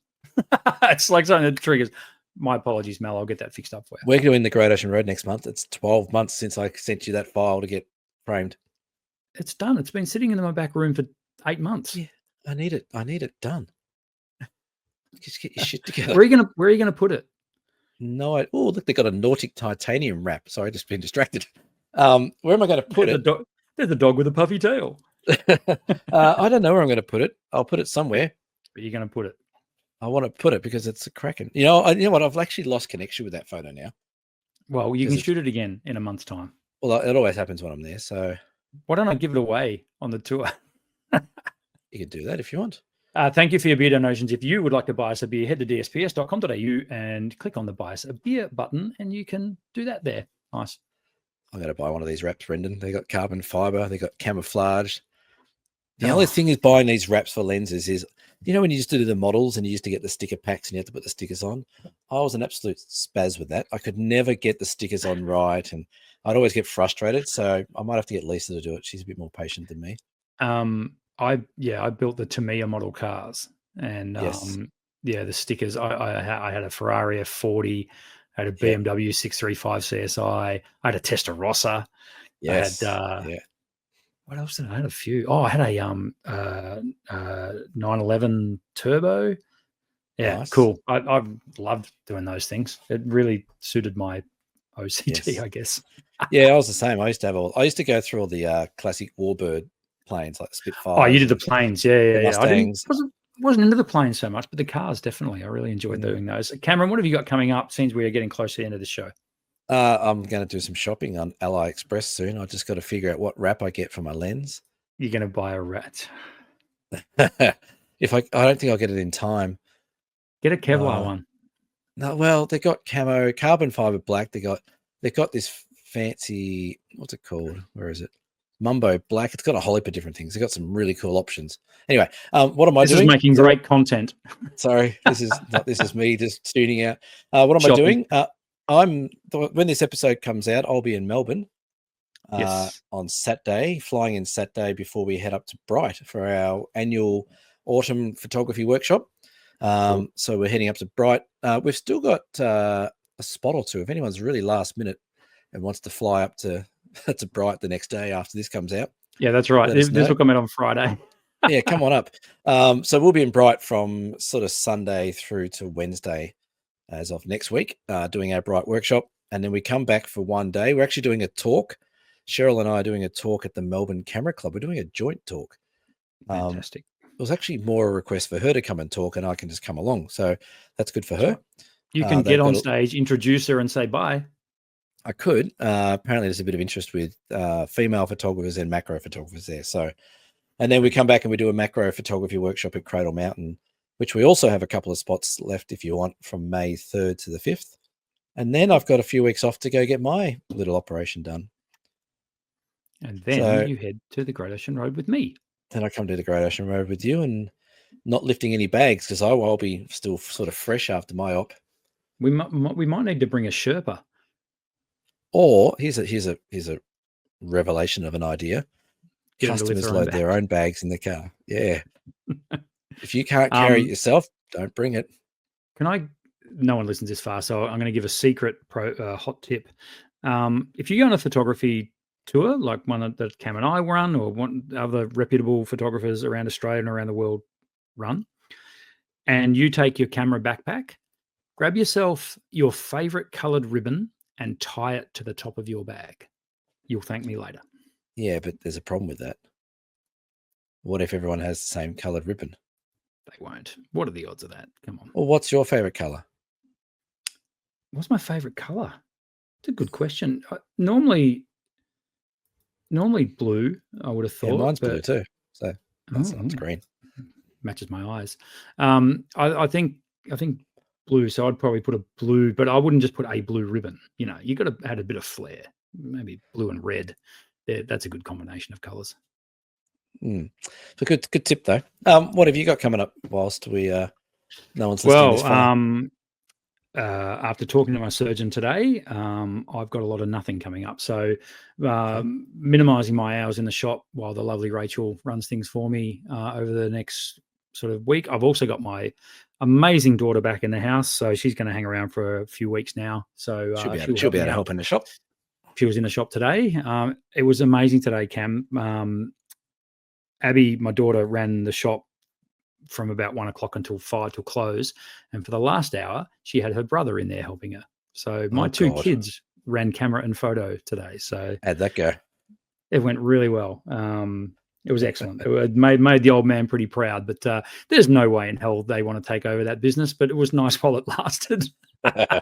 It's like something that triggers. My apologies, Mel. I'll get that fixed up for you. We're doing the Great Ocean Road next month. It's 12 months since I sent you that file to get framed. It's done. It's been sitting in my back room for 8 months. Yeah, I need it done. Just get your shit together. Where are you gonna put it? No, look, they got a Nautic titanium wrap. Sorry, I've just been distracted. Where am I going to put it? There's the dog with a puffy tail. I don't know where I'm going to put it. I'll put it somewhere. But you're going to put it. I want to put it because it's a cracking. You know what? I've actually lost connection with that photo now. Well, you can shoot it again in a month's time. Well, it always happens when I'm there. So why don't I give it away on the tour? You can do that if you want. Thank you for your beer donations. If you would like to buy us a beer, head to dsps.com.au and click on the buy us a beer button, and you can do that there. Nice. I'm going to buy one of these wraps, Brendan. They got carbon fiber. They got camouflage. The only thing is buying these wraps for lenses is, when you used to do the models and you used to get the sticker packs and you had to put the stickers on, I was an absolute spaz with that. I could never get the stickers on right, and I'd always get frustrated. So I might have to get Lisa to do it. She's a bit more patient than me. I built the Tamiya model cars, and the stickers. I had a Ferrari F40, I had a BMW 635 CSI, I had a Testarossa. Yes. I had what else did I had a few? Oh, I had a 911 Turbo. Yeah, nice. Cool. I loved doing those things. It really suited my OCD, I guess. Yeah, I was the same. I used to go through all the classic Warbird planes like the Spitfire. Oh, you did the planes, yeah. Mustangs. I wasn't into the planes so much, but the cars definitely. I really enjoyed doing those. Cameron, what have you got coming up? Since we are getting close to the end of the show. I'm going to do some shopping on AliExpress soon. I just got to figure out what wrap I get for my lens. You're going to buy a rat. I don't think I'll get it in time. Get a Kevlar one. No, well, they got carbon fiber black. They got this fancy, what's it called? Where is it? Mumbo black. It's got a whole heap of different things. They've got some really cool options. Anyway, what am I doing? This is making great content. Sorry, this is me just tuning out. What am I doing? When this episode comes out, I'll be in Melbourne on Saturday, flying in Saturday before we head up to Bright for our annual autumn photography workshop. Cool. So we're heading up to Bright. We've still got a spot or two. If anyone's really last minute and wants to fly up to that's a bright the next day after this comes out. Yeah, that's right. Let us This know. will come out on Friday. Yeah, come on up. So we'll be in Bright from sort of Sunday through to Wednesday as of next week, doing our Bright workshop. And then we come back for one day. We're actually doing a talk. Cheryl and I are doing a talk at the Melbourne Camera Club. We're doing a joint talk. Fantastic. It was actually more a request for her to come and talk, and I can just come along. So that's good for her. Right. You can get on stage, introduce her, and say bye. I could. Apparently, there's a bit of interest with female photographers and macro photographers there. So, and then we come back and we do a macro photography workshop at Cradle Mountain, which we also have a couple of spots left if you want, from May 3rd to the 5th. And then I've got a few weeks off to go get my little operation done. And then you head to the Great Ocean Road with me. Then I come to the Great Ocean Road with you, and not lifting any bags because I'll be still sort of fresh after my op. We might need to bring a Sherpa. Or here's a revelation of an idea. Customers load their own bags in the car. Yeah. If you can't carry it yourself, don't bring it. No one listens this far, so I'm going to give a secret hot tip. If you go on a photography tour, like one that Cam and I run, or one other reputable photographers around Australia and around the world run, and you take your camera backpack, grab yourself your favorite colored ribbon and tie it to the top of your bag. You'll thank me later. Yeah, but there's a problem with that. What if everyone has the same colored ribbon? They won't. What are the odds of that? Come on. Well, what's your favorite color? What's my favorite color? It's a good question. Normally blue, I would have thought. Yeah, mine's blue too. So that's green. Matches my eyes. I think blue. So I'd probably put a blue, but I wouldn't just put a blue ribbon. You know, you got to add a bit of flair. Maybe blue and red. That's a good combination of colors. So good tip though. What have you got coming up whilst we no one's listening this far? After talking to my surgeon today, I've got a lot of nothing coming up. So minimizing my hours in the shop while the lovely Rachel runs things for me over the next sort of week. I've also got my amazing daughter back in the house, so she's going to hang around for a few weeks now. So she'll be able to help in the shop. She was in the shop today. It was amazing today, Cam. Abby, my daughter, ran the shop from about 1 o'clock until 5 till close. And for the last hour, she had her brother in there helping her. So my two kids ran camera and photo today. So how'd that go? It went really well. It was excellent. It made the old man pretty proud, but there's no way in hell they want to take over that business, but it was nice while it lasted. I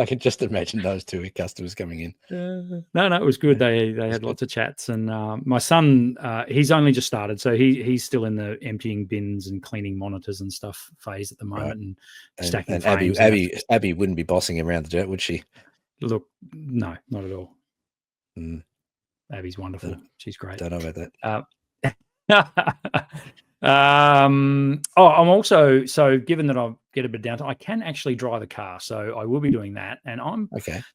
can just imagine those two customers coming in. No, it was good. They had lots of chats, and my son, he's only just started, so he's still in the emptying bins and cleaning monitors and stuff phase at the moment, and stacking. And Abby wouldn't be bossing him around the dirt, would she? Look, no, not at all. Abby's wonderful. She's great. Don't know about that. I'm also, so given that I get a bit of downtime, I can actually drive a car, so I will be doing that. And I'm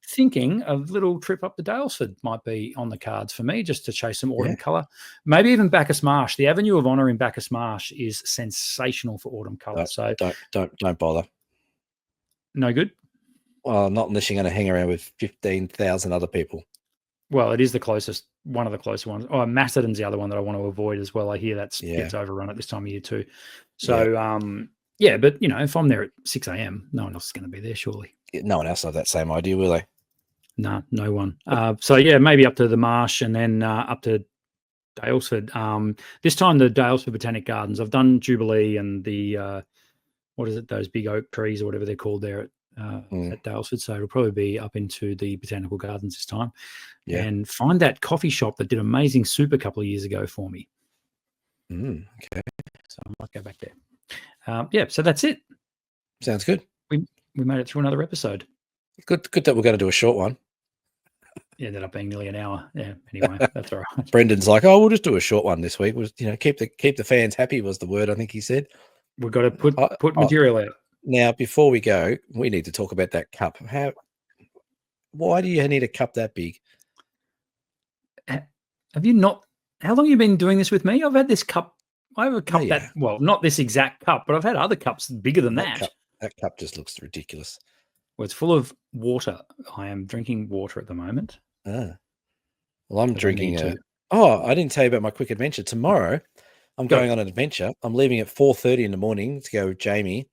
thinking a little trip up to Daylesford might be on the cards for me, just to chase some autumn color. Maybe even Bacchus Marsh. The Avenue of Honor in Bacchus Marsh is sensational for autumn color. So don't bother. No good. Well, not unless you're going to hang around with 15,000 other people. Well, it is the closest, one of the closer ones. Oh, Macedon's the other one that I want to avoid as well. I hear that gets overrun at this time of year too. So, but if I'm there at 6 a.m., no one else is going to be there, surely. No one else will have that same idea, will they? No one. Maybe up to the Marsh and then up to Daylesford. This time the Daylesford Botanic Gardens. I've done Jubilee and the those big oak trees or whatever they're called there at Daylesford. So it'll probably be up into the Botanical Gardens this time. Yeah. And find that coffee shop that did amazing soup a couple of years ago for me. Okay. So I might go back there. So that's it. Sounds good. We made it through another episode. Good that we're going to do a short one. It ended up being nearly an hour. Yeah. Anyway, that's all right. Brendan's like, we'll just do a short one this week. Keep the fans happy was the word I think he said. We've got to put material out. Now, before we go, we need to talk about that cup. Why do you need a cup that big? Have you not? How long have you been doing this with me? I've had this cup. I have a cup not this exact cup, but I've had other cups bigger than that. That cup just looks ridiculous. Well, it's full of water. I am drinking water at the moment. Well, I'm drinking I didn't tell you about my quick adventure. Tomorrow, I'm going on an adventure. I'm leaving at 4:30 in the morning to go with Jamie.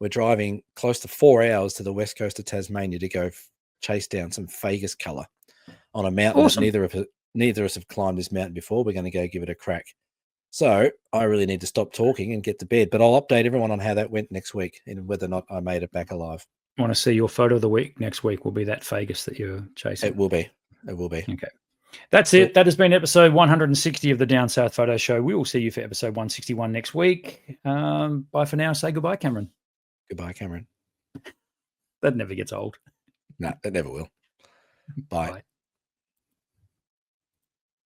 We're driving close to 4 hours to the west coast of Tasmania to go chase down some Fagus colour on a mountain that neither of us have climbed this mountain before. We're going to go give it a crack. So I really need to stop talking and get to bed. But I'll update everyone on how that went next week and whether or not I made it back alive. I want to see your photo of the week. Next week will be that Fagus that you're chasing. It will be. It will be. Okay. That's it. That has been episode 160 of the Down South Photo Show. We will see you for episode 161 next week. Bye for now. Say goodbye, Cameron. Goodbye, Cameron. That never gets old. No, it never will. Bye. Bye.